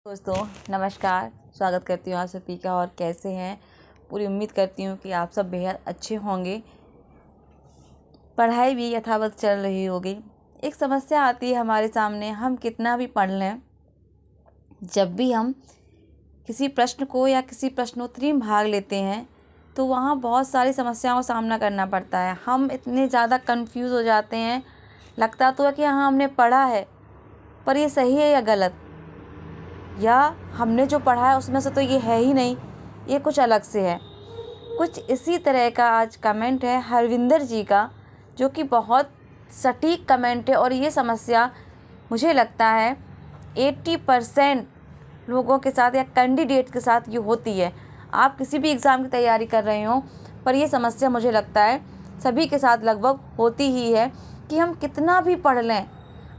दोस्तों नमस्कार। स्वागत करती हूँ आप सभी का। और कैसे हैं? पूरी उम्मीद करती हूँ कि आप सब बेहद अच्छे होंगे। पढ़ाई भी यथावत चल रही होगी। एक समस्या आती है हमारे सामने, हम कितना भी पढ़ लें, जब भी हम किसी प्रश्न को या किसी प्रश्नोत्तरी में भाग लेते हैं तो वहाँ बहुत सारी समस्याओं का सामना करना पड़ता है। हम इतने ज़्यादा कंफ्यूज हो जाते हैं, लगता तो है कि हाँ हमने पढ़ा है, पर ये सही है या गलत, या हमने जो पढ़ा है उसमें से तो ये है ही नहीं, ये कुछ अलग से है। कुछ इसी तरह का आज कमेंट है हरविंदर जी का, जो कि बहुत सटीक कमेंट है। और ये समस्या मुझे लगता है 80% लोगों के साथ या कैंडिडेट के साथ ये होती है। आप किसी भी एग्ज़ाम की तैयारी कर रहे हो, पर ये समस्या मुझे लगता है सभी के साथ लगभग होती ही है कि हम कितना भी पढ़ लें,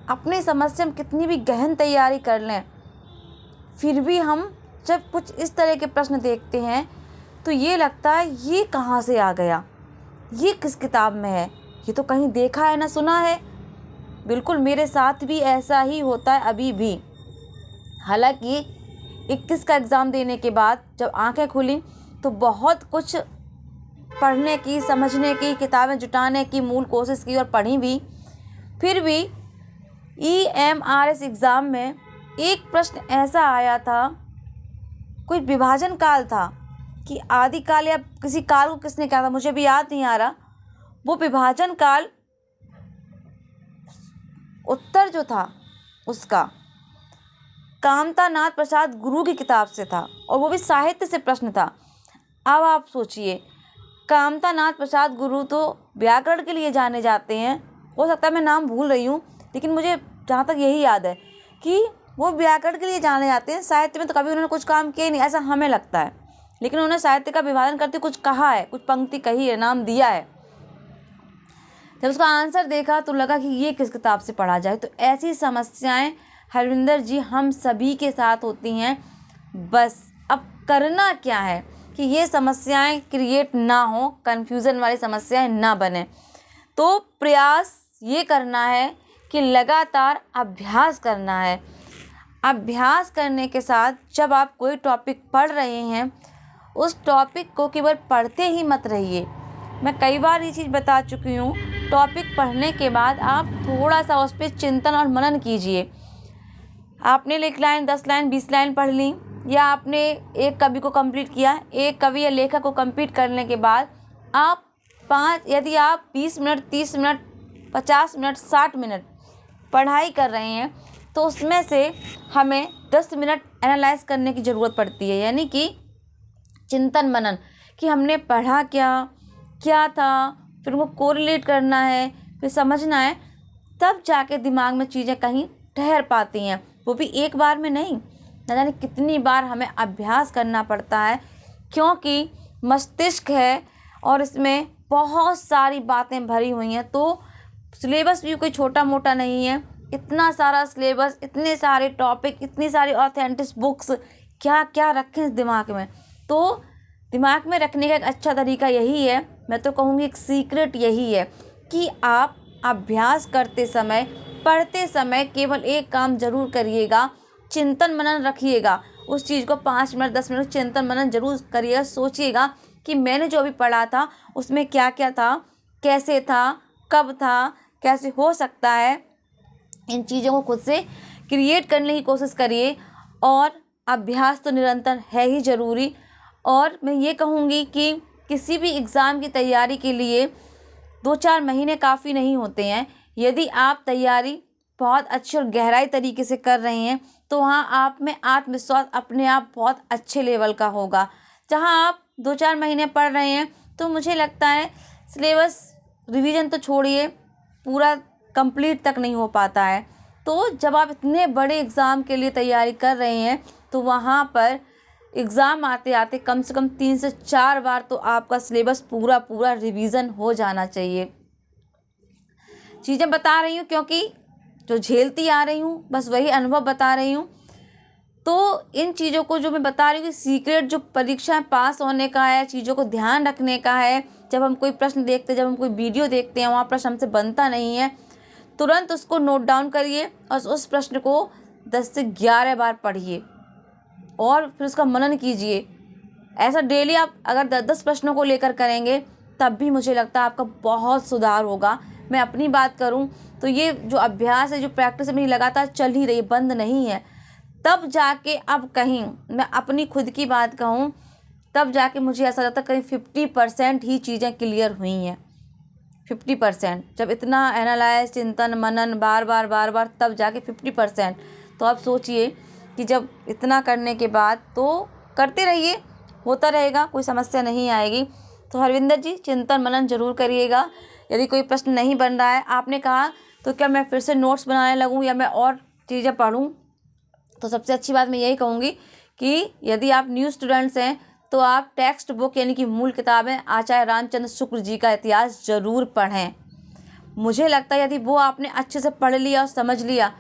अपनी समझ से हम कितनी भी गहन तैयारी कर लें, फिर भी हम जब कुछ इस तरह के प्रश्न देखते हैं तो ये लगता है ये कहाँ से आ गया, ये किस किताब में है, ये तो कहीं देखा है ना सुना है। बिल्कुल मेरे साथ भी ऐसा ही होता है अभी भी। हालांकि 21 का एग्ज़ाम देने के बाद जब आंखें खुली तो बहुत कुछ पढ़ने की, समझने की, किताबें जुटाने की मूल कोशिश की और पढ़ी भी। फिर भी EMRS एग्ज़ाम में एक प्रश्न ऐसा आया था, कोई विभाजन काल था कि आदिकाल या किसी काल को किसने कहा था, मुझे भी याद नहीं आ रहा। वो विभाजन काल उत्तर जो था उसका कामता नाथ प्रसाद गुरु की किताब से था, और वो भी साहित्य से प्रश्न था। अब आप सोचिए, कामता नाथ प्रसाद गुरु तो व्याकरण के लिए जाने जाते हैं, हो सकता है मैं नाम भूल रही हूँ, लेकिन मुझे जहाँ तक यही याद है कि वो व्याकरण के लिए जाने जाते हैं। साहित्य में तो कभी उन्होंने कुछ काम किया नहीं, ऐसा हमें लगता है, लेकिन उन्होंने साहित्य का विभाजन करते कुछ कहा है, कुछ पंक्ति कही है, नाम दिया है। जब उसका आंसर देखा तो लगा कि ये किस किताब से पढ़ा जाए। तो ऐसी समस्याएं हरविंदर जी हम सभी के साथ होती हैं। बस अब करना क्या है कि ये समस्याएं क्रिएट ना हो, कन्फ्यूज़न वाली समस्याएं ना बने। तो प्रयास ये करना है कि लगातार अभ्यास करना है। अभ्यास करने के साथ जब आप कोई टॉपिक पढ़ रहे हैं, उस टॉपिक को केवल पढ़ते ही मत रहिए। मैं कई बार ये चीज़ बता चुकी हूँ, टॉपिक पढ़ने के बाद आप थोड़ा सा उस पर चिंतन और मनन कीजिए। आपने 1 लाइन, 10 लाइन, 20 लाइन पढ़ ली, या आपने एक कवि को कंप्लीट किया, एक कवि या लेखक को कंप्लीट करने के बाद यदि आप 20 मिनट, 30 मिनट, 50 मिनट, 60 मिनट पढ़ाई कर रहे हैं, तो उसमें से हमें 10 मिनट एनालाइज करने की ज़रूरत पड़ती है, यानी कि चिंतन मनन, कि हमने पढ़ा क्या था, फिर उनको कोरिलेट करना है, फिर समझना है, तब जाके दिमाग में चीज़ें कहीं ठहर पाती हैं। वो भी एक बार में नहीं, न जाने कितनी बार हमें अभ्यास करना पड़ता है, क्योंकि मस्तिष्क है और इसमें बहुत सारी बातें भरी हुई हैं। तो सिलेबस भी कोई छोटा मोटा नहीं है, इतना सारा सिलेबस, इतने सारे टॉपिक, इतनी सारी ऑथेंटिक बुक्स, क्या क्या रखें इस दिमाग में। तो दिमाग में रखने का एक अच्छा तरीका यही है, मैं तो कहूँगी एक सीक्रेट यही है, कि आप अभ्यास करते समय, पढ़ते समय केवल एक काम ज़रूर करिएगा, चिंतन मनन रखिएगा। उस चीज़ को 5 मिनट, 10 मिनट चिंतन मनन ज़रूर करिएगा। सोचिएगा कि मैंने जो भी पढ़ा था उसमें क्या क्या था, कैसे था, कब था, कैसे हो सकता है। इन चीज़ों को खुद से क्रिएट करने की कोशिश करिए, और अभ्यास तो निरंतर है ही ज़रूरी। और मैं ये कहूँगी कि किसी भी एग्ज़ाम की तैयारी के लिए 2-4 महीने काफ़ी नहीं होते हैं। यदि आप तैयारी बहुत अच्छी और गहराई तरीके से कर रहे हैं तो वहाँ आप में आत्मविश्वास अपने आप बहुत अच्छे लेवल का होगा। जहाँ आप 2-4 महीने पढ़ रहे हैं तो मुझे लगता है सिलेबस रिवीजन तो छोड़िए, पूरा कंप्लीट तक नहीं हो पाता है। तो जब आप इतने बड़े एग्ज़ाम के लिए तैयारी कर रहे हैं तो वहाँ पर एग्ज़ाम आते आते कम से कम 3 से 4 बार तो आपका सिलेबस पूरा रिवीजन हो जाना चाहिए। चीज़ें बता रही हूँ क्योंकि जो झेलती आ रही हूँ, बस वही अनुभव बता रही हूँ। तो इन चीज़ों को जो मैं बता रही हूँ कि सीक्रेट जो परीक्षा पास होने का है, चीज़ों को ध्यान रखने का है। जब हम कोई प्रश्न देखते हैं, जब हम कोई वीडियो देखते हैं, वहाँ प्रश्न हमसे बनता नहीं है, तुरंत उसको नोट डाउन करिए और उस प्रश्न को 10 से 11 बार पढ़िए। और फिर उसका मनन कीजिए। ऐसा डेली आप अगर 10-10 प्रश्नों को लेकर करेंगे तब भी मुझे लगता है आपका बहुत सुधार होगा। मैं अपनी बात करूं तो ये जो अभ्यास है, जो प्रैक्टिस मेरी लगातार चल ही रही है, बंद नहीं है। तब जाके अब कहीं मैं अपनी खुद की बात कहूं, तब जाके मुझे ऐसा लगता है कहीं 50% ही चीज़ें क्लियर हुई हैं। 50% जब इतना एनालाइज, चिंतन, मनन बार बार तब जाके 50%। तो आप सोचिए कि जब इतना करने के बाद तो करते रहिए, होता रहेगा, कोई समस्या नहीं आएगी। तो हरविंदर जी, चिंतन मनन जरूर करिएगा। यदि कोई प्रश्न नहीं बन रहा है, आपने कहा तो क्या मैं फिर से नोट्स बनाने लगूं या मैं और चीज़ें पढूं? तो सबसे अच्छी बात मैं यही कहूँगी कि यदि आप न्यू स्टूडेंट्स हैं तो आप टेक्स्ट बुक यानी कि मूल किताबें आचार्य रामचंद्र शुक्ल जी का इतिहास ज़रूर पढ़ें। मुझे लगता है यदि वो आपने अच्छे से पढ़ लिया और समझ लिया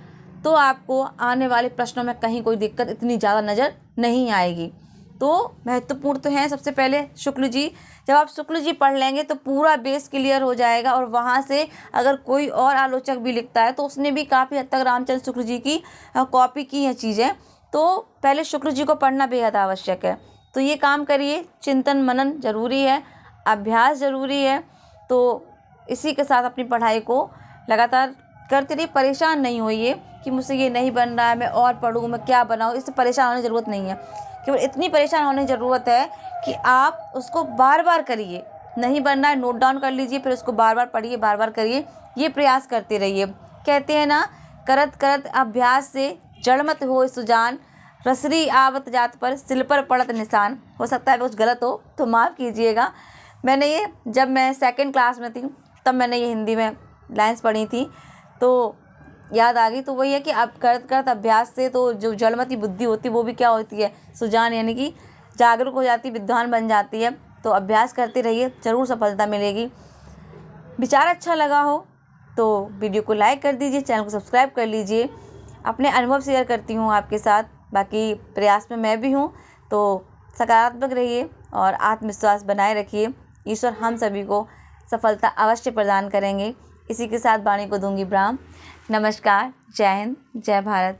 तो आपको आने वाले प्रश्नों में कहीं कोई दिक्कत इतनी ज़्यादा नज़र नहीं आएगी। तो महत्वपूर्ण तो हैं सबसे पहले शुक्ल जी। जब आप शुक्ल जी पढ़ लेंगे तो पूरा बेस क्लियर हो जाएगा, और वहाँ से अगर कोई और आलोचक भी लिखता है तो उसने भी काफ़ी हद तक रामचंद्र शुक्ल जी की कॉपी की हैं चीज़ें। तो पहले शुक्ल जी को पढ़ना बेहद आवश्यक है। तो ये काम करिए, चिंतन मनन जरूरी है, अभ्यास ज़रूरी है। तो इसी के साथ अपनी पढ़ाई को लगातार करते रहिए। परेशान नहीं होइए कि मुझसे ये नहीं बन रहा है, मैं और पढ़ूँ, मैं क्या बनाऊँ। इससे परेशान होने की ज़रूरत नहीं है। केवल इतनी परेशान होने की ज़रूरत है कि आप उसको बार बार करिए। नहीं बनना है, नोट डाउन कर लीजिए, फिर उसको बार बार पढ़िए, बार बार करिए। ये प्रयास करते रहिए। कहते हैं ना, करत करत अभ्यास से जड़मत हो सुजान, रसरी आवत जात पर सिल पर पड़त निशान। हो सकता है कुछ गलत हो तो माफ़ कीजिएगा। मैंने ये जब मैं 2nd क्लास में थी तब मैंने ये हिंदी में लाइन्स पढ़ी थी तो याद आ गई। तो वही है कि अब करत करत अभ्यास से तो जो जड़मती बुद्धि होती है वो भी क्या होती है, सुजान, यानी कि जागरूक हो जाती, विद्वान बन जाती है। तो अभ्यास करते रहिए, ज़रूर सफलता मिलेगी। विचार अच्छा लगा हो तो वीडियो को लाइक कर दीजिए, चैनल को सब्सक्राइब कर लीजिए। अपने अनुभव शेयर करती हूँ आपके साथ, बाकी प्रयास में मैं भी हूँ। तो सकारात्मक रहिए और आत्मविश्वास बनाए रखिए। ईश्वर हम सभी को सफलता अवश्य प्रदान करेंगे। इसी के साथ वाणी को दूंगी विराम। नमस्कार, जय हिंद, जय भारत।